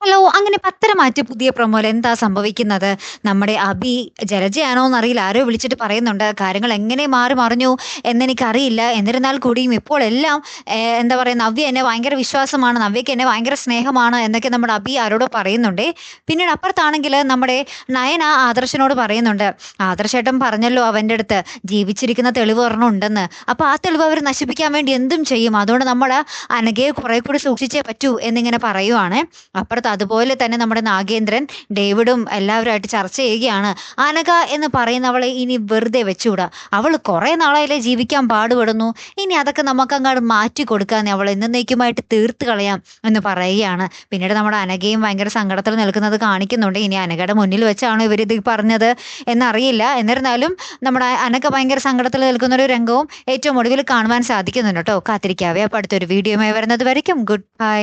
Hello! അങ്ങനെ പത്തരം മാറ്റി പുതിയ പ്രൊമോയിൽ എന്താ സംഭവിക്കുന്നത്? നമ്മുടെ അബി ജലജയാണോന്നറിയില്ല. ആരോ വിളിച്ചിട്ട് പറയുന്നുണ്ട്. കാര്യങ്ങൾ എങ്ങനെ മാറി മറിഞ്ഞു എന്നെനിക്കറിയില്ല. എന്നിരുന്നാൽ കൂടിയും ഇപ്പോൾ എല്ലാം എന്താ പറയാ നവ്യ എന്നെ ഭയങ്കര വിശ്വാസമാണ്. നവ്യയ്ക്ക് എന്നെ ഭയങ്കര സ്നേഹമാണ് എന്നൊക്കെ നമ്മുടെ അബി ആരോടോ പറയുന്നുണ്ടേ. പിന്നീട് അപ്പുറത്താണെങ്കില് നമ്മുടെ നയന ആദർശിനോട് പറയുന്നുണ്ട്. ആദർശേട്ടൻ പറഞ്ഞല്ലോ അവന്റെടുത്ത് ജീവിച്ചിരിക്കുന്ന തെളിവ് ഒരെണ്ണം ഉണ്ടെന്ന്. അപ്പൊ ആ തെളിവ് അവര് നശിപ്പിക്കാൻ വേണ്ടി എന്തും ചെയ്യും. അതുകൊണ്ട് നമ്മള് അനഘയെ കുറെ കൂടി സൂക്ഷിച്ചേ പറ്റൂ എന്നിങ്ങനെ പറയുവാണ്. അപ്പുറത്ത് അതുപോലെ തന്നെ നമ്മുടെ നാഗേന്ദ്രൻ, ഡേവിഡും എല്ലാവരുമായിട്ട് ചർച്ച ചെയ്യുകയാണ്. അനഘ എന്ന് പറയുന്നവളെ ഇനി വെറുതെ വെച്ചുകൂടാ. അവള് കുറെ നാളായില്ലേ ജീവിക്കാൻ പാടുപെടുന്നു. ഇനി അതൊക്കെ നമുക്കങ്ങാട് മാറ്റി കൊടുക്കാന്നേ, അവളെ എന്നേക്കുമായിട്ട് തീർത്ത് കളയാം എന്ന് പറയുകയാണ്. പിന്നീട് നമ്മുടെ അനഘയും ഭയങ്കര സങ്കടത്തിൽ നിൽക്കുന്നത് കാണിക്കുന്നുണ്ട്. ഇനി അനഘയുടെ മുന്നിൽ വെച്ചാണോ ഇവരിത് പറഞ്ഞത് എന്നറിയില്ല. എന്നിരുന്നാലും നമ്മുടെ അനഘ ഭയങ്കര സങ്കടത്തിൽ നിൽക്കുന്ന ഒരു രംഗവും ഏറ്റവും ഒടുവിൽ കാണുവാൻ സാധിക്കുന്നുണ്ട് ട്ടോ. കാത്തിരിക്കാവേ. അപ്പൊ അടുത്തൊരു വീഡിയോയുമായി വരുന്നത് വരയ്ക്കും ഗുഡ് ബൈ.